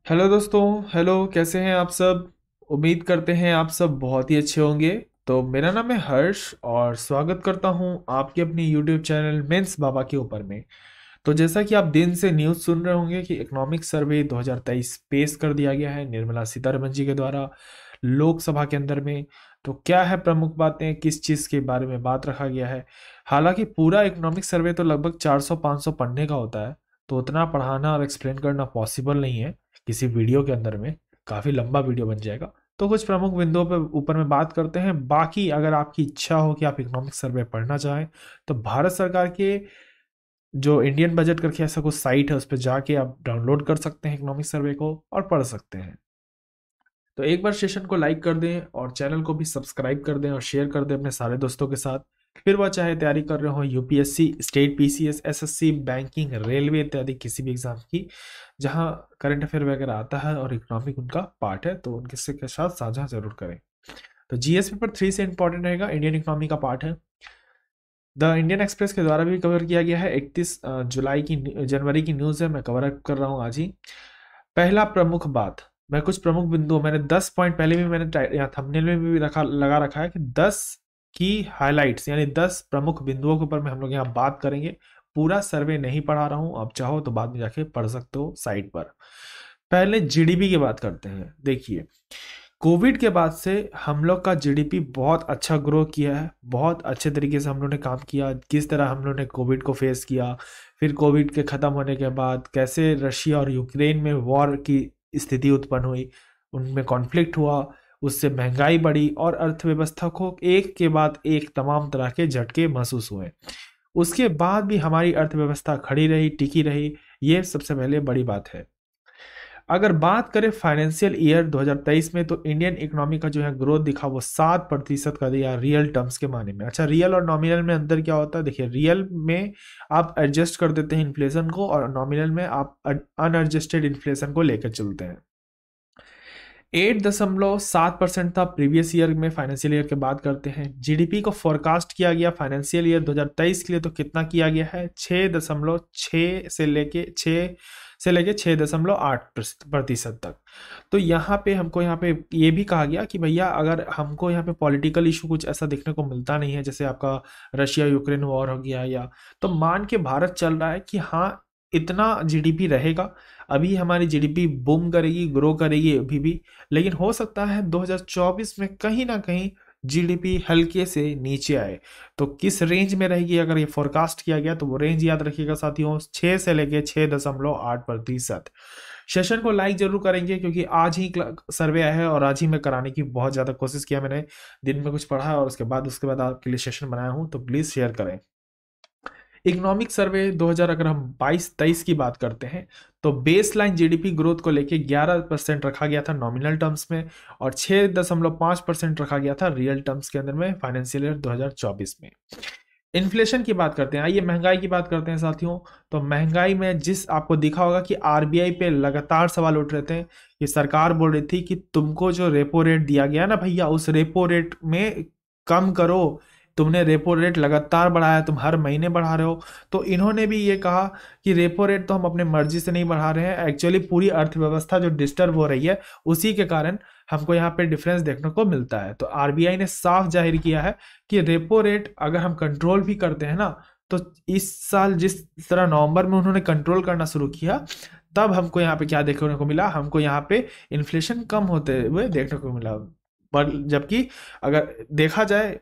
Hello दोस्तों। Hello, कैसे हैं आप सब? उम्मीद करते हैं आप सब बहुत ही अच्छे होंगे। तो मेरा नाम है हर्ष और स्वागत करता हूं आपके अपने यूट्यूब चैनल मेंस बाबा के ऊपर में। तो जैसा कि आप दिन से न्यूज़ सुन रहे होंगे कि इकोनॉमिक सर्वे 2023 पेश कर दिया गया है निर्मला सीतारमण जी के द्वारा लोकसभा के अंदर में। तो क्या है प्रमुख बातें, किस चीज़ के बारे में बात रखा गया है? हालांकि पूरा इकोनॉमिक सर्वे तो लगभग 400-500 पढ़ने का होता है, तो उतना पढ़ाना और एक्सप्लेन करना पॉसिबल नहीं है किसी वीडियो के अंदर में। काफ़ी लंबा वीडियो बन जाएगा। तो कुछ प्रमुख बिंदुओं पर ऊपर में बात करते हैं। बाकी अगर आपकी इच्छा हो कि आप इकोनॉमिक सर्वे पढ़ना चाहें तो भारत सरकार के जो इंडियन बजट करके ऐसा कुछ साइट है, उस पर जाके आप डाउनलोड कर सकते हैं इकोनॉमिक सर्वे को और पढ़ सकते हैं। तो एक बार सेशन को लाइक कर दें और चैनल को भी सब्सक्राइब कर दें और शेयर कर दें अपने सारे दोस्तों के साथ। फिर वह चाहे तैयारी कर रहे हो UPSC, state PCS, SSC, banking, railway इत्यादि किसी भी एग्जाम की, जहां करंट अफेयर वगैरह आता है और इकोनॉमिक उनका पार्ट है, तो उनके के साथ साझा जरूर करें। तो जीएस पेपर 3 से इंपॉर्टेंट रहेगा, इंडियन इकोनॉमी का पार्ट है। द इंडियन एक्सप्रेस के द्वारा भी कवर किया गया है। 31 जुलाई की जनवरी की न्यूज़ है, मैं कवर अप कर रहा हूँ आज ही। पहला प्रमुख बात, मैं कुछ प्रमुख बिंदु, मैंने 10 पॉइंट पहले भी मैंने यहाँ थंबनेल में भी लगा रखा है कि 10 की हाइलाइट्स यानी 10 प्रमुख बिंदुओं के ऊपर में हम लोग यहाँ बात करेंगे। पूरा सर्वे नहीं पढ़ा रहा हूँ, आप चाहो तो बाद में जाके पढ़ सकते हो साइट पर। पहले जीडीपी की बात करते हैं। देखिए, कोविड के बाद से हम लोग का जीडीपी बहुत अच्छा ग्रो किया है, बहुत अच्छे तरीके से हम लोग ने काम किया। किस तरह हम लोग ने कोविड को फेस किया, फिर कोविड के ख़त्म होने के बाद कैसे रशिया और यूक्रेन में वॉर की स्थिति उत्पन्न हुई, उनमें कॉन्फ्लिक्ट हुआ, उससे महंगाई बढ़ी और अर्थव्यवस्था को एक के बाद एक तमाम तरह के झटके महसूस हुए। उसके बाद भी हमारी अर्थव्यवस्था खड़ी रही, टिकी रही। ये सबसे पहले बड़ी बात है। अगर बात करें फाइनेंशियल ईयर 2023 में, तो इंडियन इकोनॉमी का जो है ग्रोथ दिखा वो 7% का दिया रियल टर्म्स के माने में। अच्छा, रियल और नॉमिनल में अंतर क्या होता है? देखिए, रियल में आप एडजस्ट कर देते हैं इन्फ्लेशन को और नॉमिनल में आप अनएडजस्टेड इन्फ्लेशन को लेकर चलते हैं। 8.7% था प्रीवियस ईयर में। फाइनेंशियल ईयर की बात करते हैं, जीडीपी को फोरकास्ट किया गया फाइनेंशियल ईयर 2023 के लिए, तो कितना किया गया है? 6.6 से लेके 6.8% तक। तो यहाँ पे हमको यहाँ पे ये भी कहा गया कि भैया अगर हमको यहाँ पे पॉलिटिकल इशू कुछ ऐसा देखने को मिलता नहीं है, जैसे आपका रशिया यूक्रेन वॉर हो गया, या तो मान के भारत चल रहा है कि हाँ इतना जीडीपी रहेगा, अभी हमारी जीडीपी बूम करेगी, ग्रो करेगी अभी भी। लेकिन हो सकता है 2024 में कहीं ना कहीं जीडीपी हल्के से नीचे आए। तो किस रेंज में रहेगी अगर ये फोरकास्ट किया गया, तो वो रेंज याद रखिएगा साथियों, 6 से लेके 6.8%। सेशन को लाइक जरूर करेंगे क्योंकि आज ही सर्वे आया है और आज ही मैं कराने की बहुत ज़्यादा कोशिश किया। मैंने दिन में कुछ पढ़ा और उसके बाद आपके लिए सेशन बनाया हूँ, तो प्लीज़ शेयर करें। इकोनॉमिक सर्वे 2000 अगर हम 22-23 की बात करते हैं, तो बेस लाइन जीडीपी ग्रोथ को लेके 11% रखा गया था नॉमिनल टर्म्स में और 6.5% रखा गया था रियल टर्म्स के अंदर में फाइनेंशियल ईयर 2024 में। इन्फ्लेशन की बात करते हैं, आइए महंगाई की बात करते हैं साथियों। तो महंगाई में जिस आपको दिखा होगा कि आरबीआई पे लगातार सवाल उठ रहे थे कि सरकार बोल रही थी कि तुमको जो रेपो रेट दिया गया ना भैया, उस रेपो रेट में कम करो। तुमने रेपो रेट लगातार बढ़ाया, तुम हर महीने बढ़ा रहे हो। तो इन्होंने भी ये कहा कि रेपो रेट तो हम अपने मर्जी से नहीं बढ़ा रहे हैं, एक्चुअली पूरी अर्थव्यवस्था जो डिस्टर्ब हो रही है उसी के कारण हमको यहाँ पे डिफरेंस देखने को मिलता है। तो आरबीआई ने साफ जाहिर किया है कि रेपो रेट अगर हम कंट्रोल भी करते हैं ना, तो इस साल जिस तरह नवंबर में उन्होंने कंट्रोल करना शुरू किया, तब हमको यहाँ पे क्या देखने को मिला? हमको यहाँ पे इन्फ्लेशन कम होते हुए देखने को मिला। पर जबकि अगर देखा जाए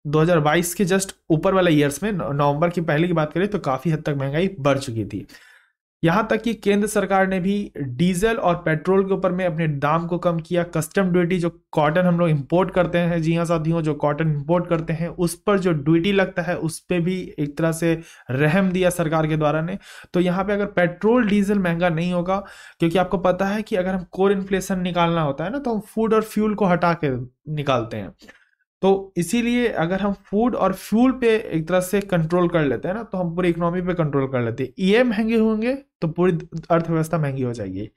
2022 के जस्ट ऊपर वाले ईयर्स में, नवंबर की पहले की बात करें तो काफी हद तक महंगाई बढ़ चुकी थी। यहां तक कि केंद्र सरकार ने भी डीजल और पेट्रोल के ऊपर में अपने दाम को कम किया। कस्टम ड्यूटी, जो कॉटन हम लोग इंपोर्ट करते हैं, जी हाँ साथियों, जो कॉटन इंपोर्ट करते हैं उस पर जो ड्यूटी लगता है उस पर भी एक तरह से रहम दिया सरकार के द्वारा ने। तो यहाँ पे अगर पेट्रोल डीजल महंगा नहीं होगा, क्योंकि आपको पता है कि अगर हम कोर इन्फ्लेशन निकालना होता है ना, तो हम फूड और फ्यूल को हटा के निकालते हैं। तो इसीलिए अगर हम फूड और फ्यूल पे एक तरह से कंट्रोल कर लेते हैं ना, तो हम पूरी इकोनॉमी पे कंट्रोल कर लेते हैं। ये महंगे होंगे तो पूरी अर्थव्यवस्था महंगी हो जाएगी।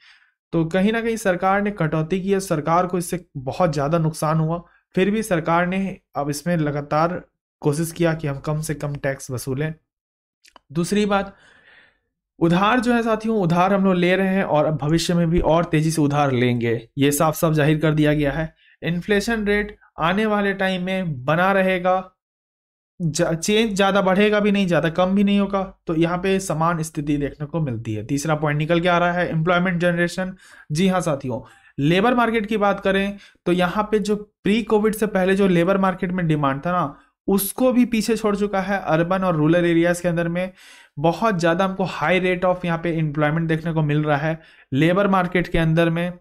तो कहीं ना कहीं सरकार ने कटौती की है, सरकार को इससे बहुत ज़्यादा नुकसान हुआ। फिर भी सरकार ने अब इसमें लगातार कोशिश किया कि हम कम से कम टैक्स वसूलें। दूसरी बात, उधार जो है साथियों, उधार हम लोग ले रहे हैं और अब भविष्य में भी और तेजी से उधार लेंगे, ये साफ साफ जाहिर कर दिया गया है। इन्फ्लेशन रेट आने वाले टाइम में बना रहेगा, चेंज ज्यादा बढ़ेगा भी नहीं, ज्यादा कम भी नहीं होगा, तो यहाँ पे समान स्थिति देखने को मिलती है। तीसरा पॉइंट निकल के आ रहा है, एम्प्लॉयमेंट जनरेशन। जी हाँ साथियों, लेबर मार्केट की बात करें तो यहाँ पे जो प्री कोविड से पहले जो लेबर मार्केट में डिमांड था ना, उसको भी पीछे छोड़ चुका है। अर्बन और रूरल एरियाज के अंदर में बहुत ज्यादा हमको हाई रेट ऑफ यहाँ पे एम्प्लॉयमेंट देखने को मिल रहा है लेबर मार्केट के अंदर में।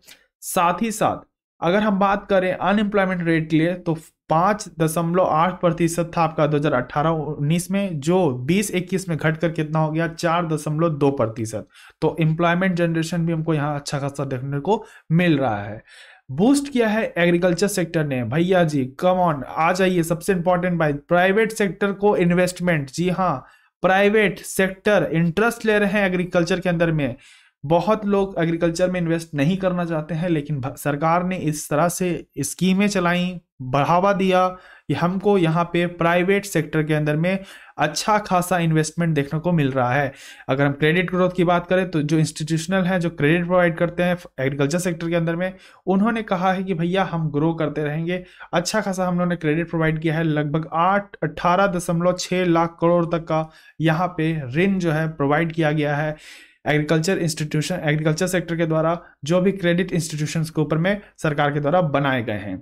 साथ ही साथ अगर हम बात करें अनएम्प्लॉयमेंट रेट के लिए तो 5.8% था आपका 2018-19 में, जो 20-21 में घटकर कितना हो गया 4.2%। तो एम्प्लॉयमेंट जनरेशन भी हमको यहाँ अच्छा खासा देखने को मिल रहा है। बूस्ट किया है एग्रीकल्चर सेक्टर ने, भैया जी कम ऑन आ जाइए। सबसे इंपॉर्टेंट बात, प्राइवेट सेक्टर को इन्वेस्टमेंट। जी हाँ, प्राइवेट सेक्टर इंटरेस्ट ले रहे हैं एग्रीकल्चर के अंदर में। बहुत लोग एग्रीकल्चर में इन्वेस्ट नहीं करना चाहते हैं, लेकिन सरकार ने इस तरह से स्कीमें चलाई, बढ़ावा दिया कि हमको यहाँ पे प्राइवेट सेक्टर के अंदर में अच्छा खासा इन्वेस्टमेंट देखने को मिल रहा है। अगर हम क्रेडिट ग्रोथ की बात करें तो जो इंस्टीट्यूशनल हैं, जो क्रेडिट प्रोवाइड करते हैं एग्रीकल्चर सेक्टर के अंदर में, उन्होंने कहा है कि भैया हम ग्रो करते रहेंगे। अच्छा खासा हम लोगों ने क्रेडिट प्रोवाइड किया है, लगभग 18.6 लाख करोड़ तक का यहाँ पे ऋण जो है प्रोवाइड किया गया है एग्रीकल्चर सेक्टर के द्वारा, जो भी क्रेडिट इंस्टीट्यूशंस के ऊपर में सरकार के द्वारा बनाए गए हैं।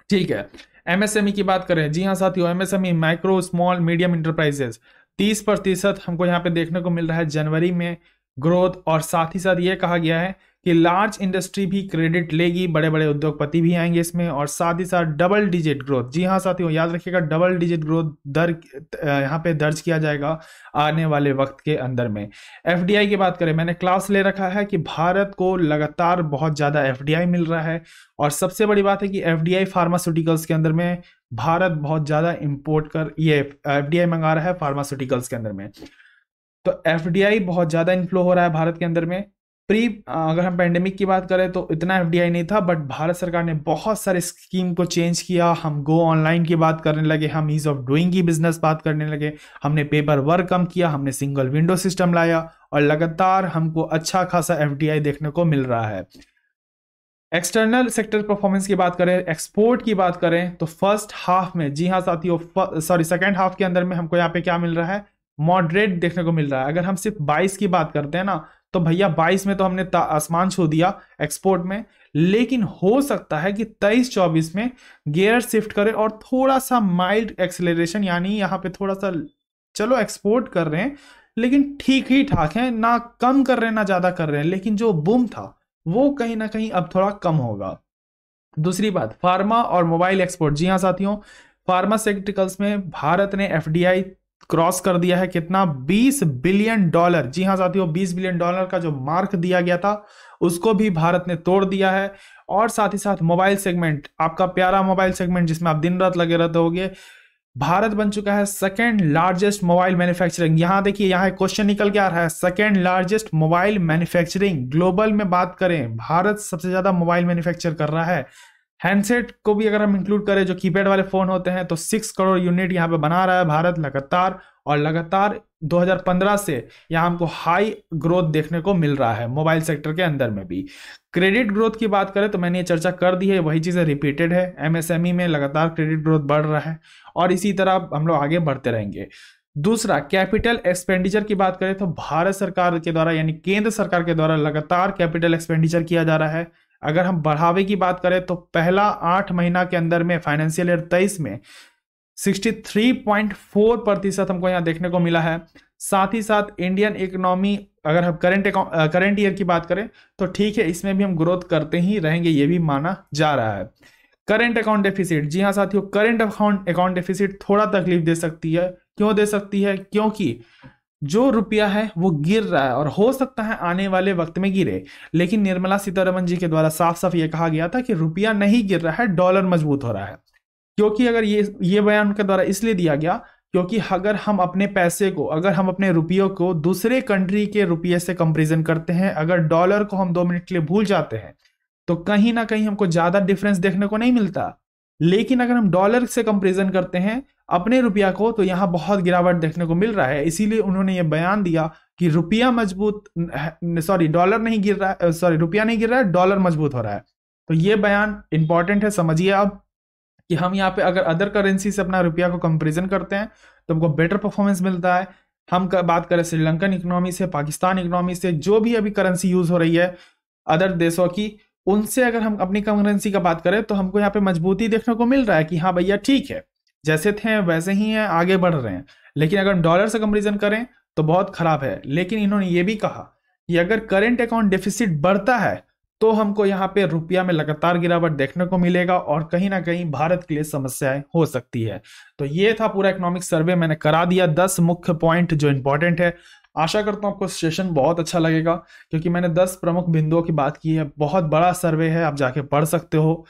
ठीक है, एमएसएमई की बात करें, जी हाँ साथियों, MSME micro small medium enterprises 30% हमको यहाँ पे देखने को मिल रहा है जनवरी में ग्रोथ। और साथ ही साथ ये कहा गया है कि लार्ज इंडस्ट्री भी क्रेडिट लेगी, बड़े बड़े उद्योगपति भी आएंगे इसमें, और साथ ही साथ डबल डिजिट ग्रोथ। जी हाँ साथियों, याद रखिएगा डबल डिजिट ग्रोथ दर यहाँ पे दर्ज किया जाएगा आने वाले वक्त के अंदर में। एफडीआई की बात करें, मैंने क्लास ले रखा है कि भारत को लगातार बहुत ज्यादा एफडीआई मिल रहा है, और सबसे बड़ी बात है कि एफडीआई फार्मास्यूटिकल्स के अंदर में भारत बहुत ज्यादा ये एफडीआई मंगा रहा है फार्मास्यूटिकल्स के अंदर में। तो एफडीआई बहुत ज्यादा इनफ्लो हो रहा है भारत के अंदर में। अगर हम पेंडेमिक की बात करें तो इतना एफडीआई नहीं था, बट भारत सरकार ने बहुत सारे स्कीम को चेंज किया। हम गो ऑनलाइन की बात करने लगे, हम ईज ऑफ डूइंग की बिजनेस बात करने लगे, हमने पेपर वर्क कम किया, हमने सिंगल विंडो सिस्टम लाया, और लगातार हमको अच्छा खासा एफडीआई देखने को मिल रहा है। एक्सटर्नल सेक्टर परफॉर्मेंस की बात करें, एक्सपोर्ट की बात करें तो फर्स्ट हाफ में, जी हाँ साथियों, सेकंड हाफ के अंदर में हमको यहाँ पे क्या मिल रहा है, मॉडरेट देखने को मिल रहा है। अगर हम सिर्फ 22 की बात करते हैं ना, तो भैया 22 में तो हमने आसमान छू दिया एक्सपोर्ट में, लेकिन हो सकता है कि 23-24 में गियर शिफ्ट करे और थोड़ा सा माइल्ड एक्सेलरेशन, यानी यहाँ पे थोड़ा सा चलो एक्सपोर्ट कर रहे हैं लेकिन ठीक ही ठाक है, ना कम कर रहे हैं ना ज्यादा कर रहे हैं, लेकिन जो बूम था वो कहीं ना कहीं अब थोड़ा कम होगा। दूसरी बात, फार्मा और मोबाइल एक्सपोर्ट। जी हाँ साथियों, फार्मास्यूटिकल्स में भारत ने एफडीआई क्रॉस कर दिया है, कितना, $20 बिलियन। जी हाँ साथियों, $20 बिलियन का जो मार्क दिया गया था उसको भी भारत ने तोड़ दिया है। और साथ ही साथ मोबाइल सेगमेंट, आपका प्यारा मोबाइल सेगमेंट जिसमें आप दिन रात लगे रहते होगे, भारत बन चुका है सेकेंड लार्जेस्ट मोबाइल मैन्युफैक्चरिंग। यहां देखिए, यहां क्वेश्चन निकल के आ रहा है, second largest mobile manufacturing global में बात करें, भारत सबसे ज्यादा मोबाइल मैन्युफैक्चर कर रहा है। हैंडसेट को भी अगर हम इंक्लूड करें, जो कीपैड वाले फोन होते हैं, तो 6 करोड़ यूनिट यहाँ पे बना रहा है भारत लगातार, और लगातार 2015 से यहाँ हमको हाई ग्रोथ देखने को मिल रहा है मोबाइल सेक्टर के अंदर में भी। क्रेडिट ग्रोथ की बात करें तो मैंने ये चर्चा कर दी है, वही चीजें रिपीटेड है। एमएसएमई में लगातार क्रेडिट ग्रोथ बढ़ रहा है और इसी तरह हम लोग आगे बढ़ते रहेंगे। दूसरा, कैपिटल एक्सपेंडिचर की बात करें तो भारत सरकार के द्वारा यानी केंद्र सरकार के द्वारा लगातार कैपिटल एक्सपेंडिचर किया जा रहा है। अगर हम बढ़ावे की बात करें तो पहला 8 महीना के अंदर में फाइनेंशियल ईयर 23 में 63.4% हमको यहाँ देखने को मिला है। साथ ही साथ इंडियन इकोनॉमी, अगर हम करंट ईयर की बात करें तो ठीक है, इसमें भी हम ग्रोथ करते ही रहेंगे, ये भी माना जा रहा है। करंट अकाउंट डेफिसिट, जी हाँ साथियों, करंट अकाउंट डेफिसिट थोड़ा तकलीफ दे सकती है। क्यों दे सकती है? क्योंकि जो रुपया है वो गिर रहा है और हो सकता है आने वाले वक्त में गिरे, लेकिन निर्मला सीतारमण जी के द्वारा साफ साफ ये कहा गया था कि रुपया नहीं गिर रहा है, डॉलर मजबूत हो रहा है। क्योंकि अगर ये बयान उनके द्वारा इसलिए दिया गया क्योंकि अगर हम अपने पैसे को, अगर हम अपने रुपयों को दूसरे कंट्री के रुपये से कंपेरिजन करते हैं, अगर डॉलर को हम 2 मिनट के लिए भूल जाते हैं तो कहीं ना कहीं हमको ज्यादा डिफरेंस देखने को नहीं मिलता। लेकिन अगर हम डॉलर से कंपेरिजन करते हैं अपने रुपया को, तो यहाँ बहुत गिरावट देखने को मिल रहा है। इसीलिए उन्होंने ये बयान दिया कि रुपया मजबूत, सॉरी डॉलर नहीं गिर रहा है, सॉरी रुपया नहीं गिर रहा है, डॉलर मजबूत हो रहा है। तो ये बयान इंपॉर्टेंट है, समझिए आप कि हम यहाँ पे अगर अदर करेंसी से अपना रुपया को कंपेरिजन करते हैं तो हमको बेटर परफॉर्मेंस मिलता है। हम बात करें श्रीलंकन इकोनॉमी से, पाकिस्तान इकोनॉमी से, जो भी अभी करेंसी यूज हो रही है अदर देशों की, उनसे अगर हम अपनी करेंसी का बात करें तो हमको यहाँ पे मजबूती देखने को मिल रहा है कि हाँ भैया ठीक है, जैसे थे वैसे ही हैं, आगे बढ़ रहे हैं। लेकिन अगर हम डॉलर से कंपेरिजन करें तो बहुत खराब है। लेकिन इन्होंने ये भी कहा कि अगर करेंट अकाउंट डेफिसिट बढ़ता है तो हमको यहाँ पे रुपया में लगातार गिरावट देखने को मिलेगा और कहीं ना कहीं भारत के लिए समस्याएं हो सकती है। तो ये था पूरा इकोनॉमिक सर्वे, मैंने करा दिया 10 मुख्य पॉइंट जो इंपॉर्टेंट है। आशा करता हूं आपको सेशन बहुत अच्छा लगेगा, क्योंकि मैंने 10 प्रमुख बिंदुओं की बात की है। बहुत बड़ा सर्वे है, आप जाके पढ़ सकते हो।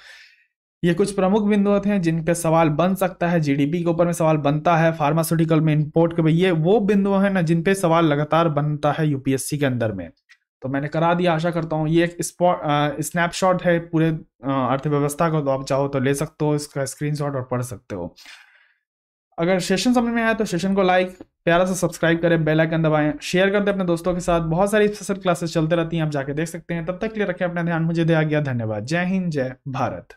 ये कुछ प्रमुख बिंदु थे जिन पे सवाल बन सकता है, जीडीपी के ऊपर में सवाल बनता है, फार्मास्यूटिकल में इंपोर्ट के, ये वो बिंदु है ना जिन पे सवाल लगातार बनता है यूपीएससी के अंदर में। तो मैंने करा दिया, आशा करता हूँ। ये एक स्नैपशॉट है पूरे अर्थव्यवस्था को, तो आप चाहो तो ले सकते हो इसका स्क्रीनशॉट और पढ़ सकते हो। अगर सेशन समझ में आया तो सेशन को लाइक प्यारा से सब्सक्राइब करें, बेल आइकन दबाएं, शेयर कर दें अपने दोस्तों के साथ। बहुत सारी स्पेशल क्लासेस चलते रहती हैं, आप जाके देख सकते हैं। तब तक के लिए रखें अपना ध्यान, मुझे दिया गया धन्यवाद। जय हिंद, जय भारत।